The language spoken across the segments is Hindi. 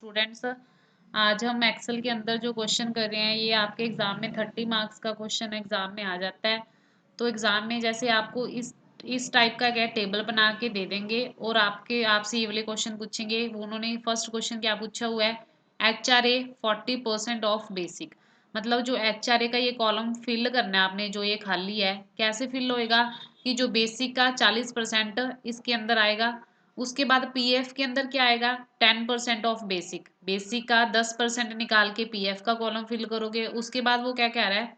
स्टूडेंट्स, आज हम एक्सेल के अंदर जो क्वेश्चन कर रहे हैं ये आपके एग्जाम में 30 मार्क्स का क्वेश्चन एग्जाम में आ जाता है। तो एग्जाम में जैसे आपको इस टाइप का क्या टेबल बना के दे देंगे और आपसे ये वाले क्वेश्चन पूछेंगे। वो उन्होंने फर्स्ट क्वेश्चन क्या पूछा हुआ है, HRA 40% ऑफ बेसिक। मतलब जो HRA का ये कॉलम फिल करना है आपने, जो ये खाली है कैसे फिल होएगा कि जो बेसिक का 40% इसके अंदर आएगा। उसके बाद पीएफ के अंदर क्या आएगा, 10% ऑफ बेसिक। बेसिक का 10% निकाल के पीएफ का कॉलम फिल करोगे। उसके बाद वो क्या कह रहा है,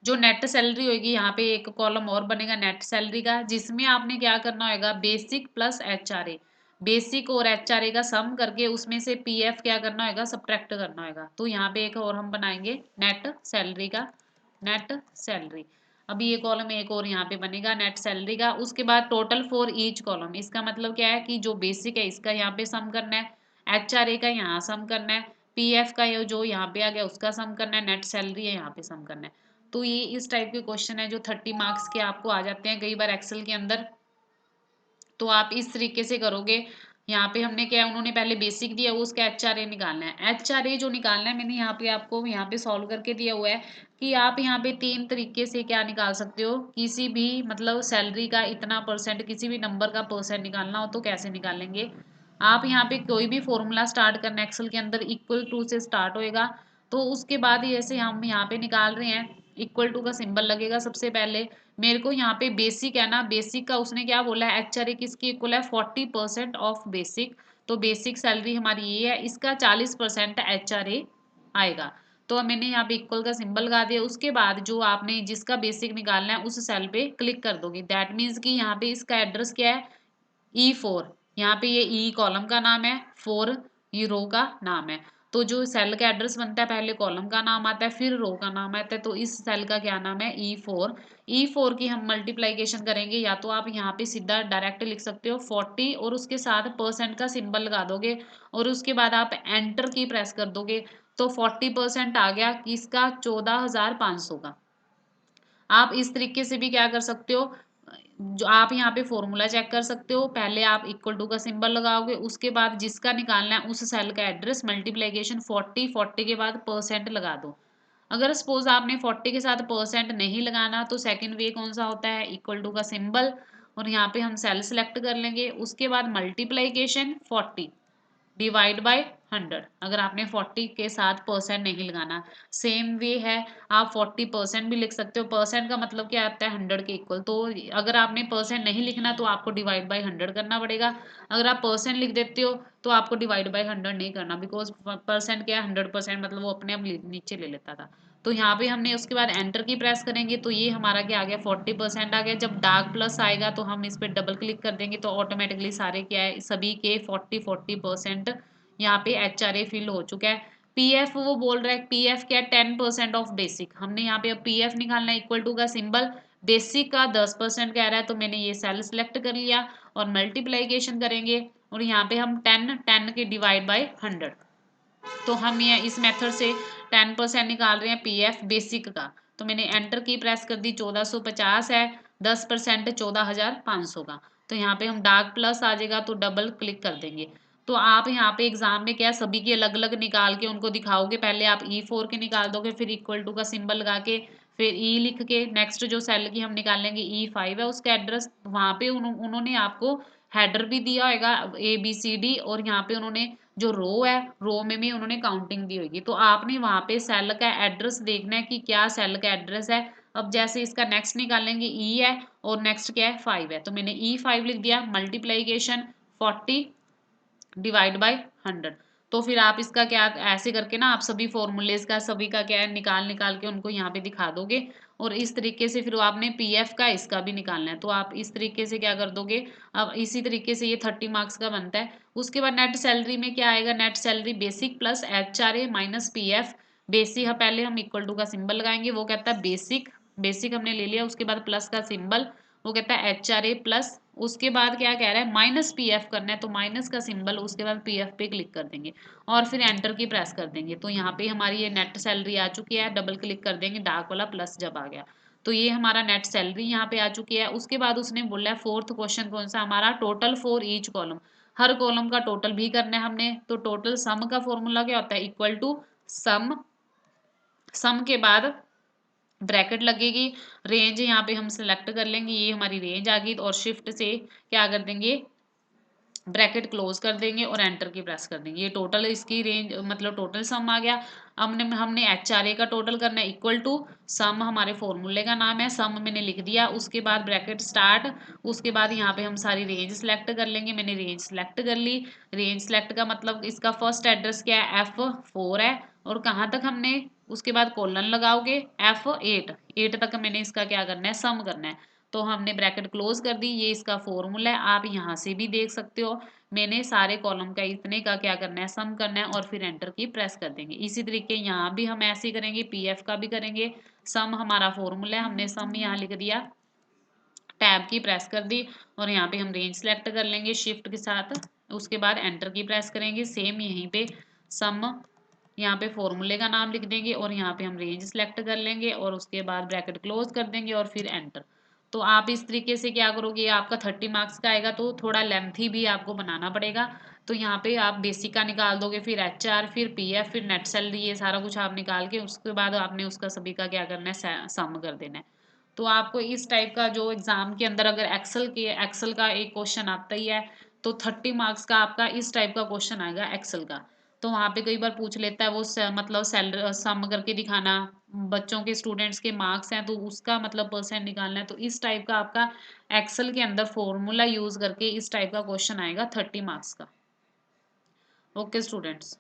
जो नेट सैलरी होगी यहाँ पे एक कॉलम और बनेगा नेट सैलरी का, जिसमें आपने क्या करना होगा, बेसिक प्लस एचआरए। बेसिक और एचआरए का सम करके उसमें से पीएफ क्या करना होगा, सब्ट्रैक्ट करना होगा। तो यहाँ पे एक और हम बनाएंगे नेट सैलरी का, नेट सैलरी। अभी ये कॉलम एक और यहाँ पे बनेगा नेट सैलरी का। उसके बाद टोटल फॉर ईच कॉलम, इसका मतलब क्या है कि जो बेसिक है इसका यहाँ पे सम करना है, एचआरए का यहाँ सम करना है, पीएफ का ये जो यहाँ पे आ गया उसका सम करना है, नेट सैलरी है यहाँ पे सम करना है। तो ये इस टाइप के क्वेश्चन है जो 30 मार्क्स के आपको आ जाते हैं कई बार एक्सेल के अंदर। तो आप इस तरीके से करोगे। यहाँ पे हमने क्या, उन्होंने पहले बेसिक दिया हुआ, उसका एचआरए निकालना है। एचआरए जो निकालना है मैंने यहाँ पे आपको यहाँ पे सॉल्व करके दिया हुआ है कि आप यहाँ पे 3 तरीके से क्या निकाल सकते हो। किसी भी मतलब सैलरी का इतना परसेंट, किसी भी नंबर का परसेंट निकालना हो तो कैसे निकालेंगे। आप यहाँ पे कोई भी फॉर्मूला स्टार्ट करना एक्सेल के अंदर इक्वल टू से स्टार्ट होएगा। तो उसके बाद जैसे हम यहाँ पे निकाल रहे हैं, इक्वल टू का सिंबल लगेगा सबसे पहले। मेरे को यहाँ पे बेसिक है ना, बेसिक का उसने क्या बोला है, एचआरए किसकी इक्वल है, 40% ऑफ बेसिक। तो बेसिक सैलरी हमारी ये है, इसका 40% एचआरए आएगा। तो मैंने यहाँ पे इक्वल का सिंबल लगा दिया। उसके बाद जो आपने जिसका बेसिक निकालना है उस सेल पे क्लिक कर दोगे। दैट मीन्स कि यहाँ पे इसका एड्रेस क्या है, E4। यहाँ पे ये ई कॉलम का नाम है, 4 ये रो का नाम है। तो जो सेल का एड्रेस बनता है पहले कॉलम का नाम आता है फिर रो का नाम आता है। तो इस सेल का क्या नाम है, E4। E4 की हम मल्टीप्लाइकेशन करेंगे, या तो आप यहाँ पे सीधा डायरेक्ट लिख सकते हो 40 और उसके साथ परसेंट का सिंबल लगा दोगे और उसके बाद आप एंटर की प्रेस कर दोगे। तो 40% आ गया किसका, 14,500 का। आप इस तरीके से भी क्या कर सकते हो, जो आप यहाँ पे फॉर्मूला चेक कर सकते हो। पहले आप इक्वल टू का सिंबल लगाओगे, उसके बाद जिसका निकालना है उस सेल का एड्रेस मल्टीप्लीकेशन 40 के बाद परसेंट लगा दो। अगर सपोज आपने 40 के साथ परसेंट नहीं लगाना तो सेकंड वे कौन सा होता है, इक्वल टू का सिंबल और यहाँ पे हम सेल सेलेक्ट कर लेंगे। उसके बाद मल्टीप्लीकेशन 40 डिवाइड बाय 100। अगर आपने 40 के साथ परसेंट नहीं लगाना, सेम वे है आप 40% भी लिख सकते हो। परसेंट का मतलब क्या आता है, 100 के इक्वल। तो अगर आपने परसेंट नहीं लिखना तो आपको डिवाइड बाय 100 करना पड़ेगा। अगर आप परसेंट लिख देते हो तो आपको डिवाइड बाय 100 नहीं करना, बिकॉज परसेंट क्या है, 100%, मतलब वो अपने आप नीचे ले लेता था। तो यहाँ पे हमने उसके बाद एंटर की प्रेस करेंगे तो ये हमारा क्या आ गया, 40% आ गया। जब डार्क प्लस आएगा तो हम इस पर डबल क्लिक कर देंगे तो ऑटोमेटिकली सारे क्या है, सभी के 40% यहाँ पे एचआरए फिल हो चुका है। पीएफ वो बोल रहा है, पीएफ क्या है, 10% ऑफ बेसिक। हमने यहाँ पे अब पीएफ निकालना है, इक्वल टू का सिंबल, बेसिक का 10% कह रहा है तो मैंने ये सेल सिलेक्ट कर लिया और मल्टीप्लाइकेशन करेंगे और यहाँ पे हम 10 के डिवाइड बाय 100। तो हम ये इस मेथड से 10% निकाल रहे हैं पीएफ बेसिक का। तो मैंने एंटर की प्रेस कर दी, 1450 है, 10% 14,500 का। तो यहाँ पे हम डार्क प्लस आ जाएगा तो डबल क्लिक कर देंगे। तो आप यहाँ पे एग्जाम में क्या सभी की अलग अलग निकाल के उनको दिखाओगे। पहले आप E4 के निकाल दोगे, फिर इक्वल टू का सिंबल लगा के, फिर ई लिख के नेक्स्ट जो सेल की हम निकालेंगे E5 है उसका एड्रेस, वहां पे उन्होंने आपको हेडर भी दिया होगा ABCD और यहाँ पे उन्होंने जो रो है रो में भी उन्होंने काउंटिंग दी होगी। तो आपने वहां पे सेल का एड्रेस देखना है कि क्या सेल का एड्रेस है। अब जैसे इसका नेक्स्ट निकालेंगे ई है और नेक्स्ट क्या है 5 है, तो मैंने E5 लिख दिया, मल्टीप्लाइकेशन 40 डिवाइड बाय 100। तो फिर आप इसका क्या ऐसे करके ना आप सभी फॉर्मूलेज का सभी का क्या है निकाल निकाल के उनको यहाँ पे दिखा दोगे। और इस तरीके से फिर आपने पीएफ का इसका भी निकालना है तो आप इस तरीके से क्या कर दोगे। अब इसी तरीके से ये 30 मार्क्स का बनता है। उसके बाद नेट सैलरी में क्या आएगा, net salary basic plus HRA minus PF. Basic पहले हम इक्वल टू का सिंबल लगाएंगे, वो कहता है बेसिक, बेसिक हमने ले लिया। उसके बाद प्लस का सिंबल, वो कहता है एचआरए प्लस, उसके बाद क्या कह रहा है माइनस पीएफ करना है तो माइनस का सिंबल, उसके बाद पीएफ पे क्लिक कर देंगे और फिर एंटर की प्रेस कर देंगे। तो यहाँ पे हमारी ये नेट सैलरी आ चुकी है, डबल क्लिक कर देंगे, डार्क वाला प्लस जब आ गया तो ये हमारा नेट सैलरी यहाँ पे आ चुकी है। उसके बाद उसने बोला है फोर्थ क्वेश्चन कौन सा हमारा, total for each column. Her column का टोटल भी करना है हमने। तो टोटल सम का फॉर्मूला क्या होता है, इक्वल टू सम, सम के बाद ब्रैकेट लगेगी, रेंज यहाँ पे हम सिलेक्ट कर लेंगे, ये हमारी रेंज आ गई, और शिफ्ट से क्या कर देंगे, ब्रैकेट क्लोज कर देंगे और एंटर की प्रेस कर देंगे। ये टोटल इसकी रेंज मतलब टोटल सम आ गया। हमने एच आर ए का टोटल करना है, इक्वल टू सम हमारे फॉर्मूले का नाम है, सम मैंने लिख दिया, उसके बाद ब्रैकेट स्टार्ट, उसके बाद यहाँ पे हम सारी रेंज सेलेक्ट कर लेंगे। मैंने रेंज सेलेक्ट कर ली। रेंज सेलेक्ट का मतलब इसका फर्स्ट एड्रेस क्या है, F4 है, और कहाँ तक हमने, उसके बाद कोलन लगाओगे F8, 8 तक मैंने इसका क्या करना है, सम करना है। तो हमने ब्रैकेट क्लोज कर दी, ये इसका फॉर्मूला है। आप यहाँ से भी देख सकते हो, मैंने सारे कॉलम का इतने का क्या करना है, सम करना है, और फिर एंटर की प्रेस कर देंगे। इसी तरीके यहाँ भी हम ऐसे ही करेंगे, पीएफ का भी करेंगे। सम हमारा फॉर्मूला है, हमने सम यहाँ लिख दिया, टैब की प्रेस कर दी, और यहाँ पे हम रेंज सेलेक्ट कर लेंगे शिफ्ट के साथ, उसके बाद एंटर की प्रेस करेंगे। सेम यहीं पे सम, यहाँ पे फॉर्मूले का नाम लिख देंगे, और यहाँ पे हम रेंज सेलेक्ट कर लेंगे, और उसके बाद ब्रैकेट क्लोज कर देंगे, और फिर एंटर। तो आप इस तरीके से क्या करोगे, आपका 30 मार्क्स का आएगा, तो थोड़ा लेंथी भी आपको बनाना पड़ेगा। तो यहाँ पे आप बेसिक का निकाल दोगे, फिर एच आर, फिर पी एफ, फिर नेट सैलरी, ये सारा कुछ आप निकाल के उसके बाद आपने उसका सभी का क्या करना है, सम कर देना है। तो आपको इस टाइप का जो एग्जाम के अंदर अगर एक्सेल का एक क्वेश्चन आता ही है, तो 30 मार्क्स का आपका इस टाइप का क्वेश्चन आएगा एक्सेल का। तो वहाँ पे कई बार पूछ लेता है वो मतलब सैलरी सम करके दिखाना, बच्चों के स्टूडेंट्स के मार्क्स हैं तो उसका मतलब परसेंट निकालना है। तो इस टाइप का आपका एक्सेल के अंदर फॉर्मूला यूज करके इस टाइप का क्वेश्चन आएगा 30 मार्क्स का। Okay students.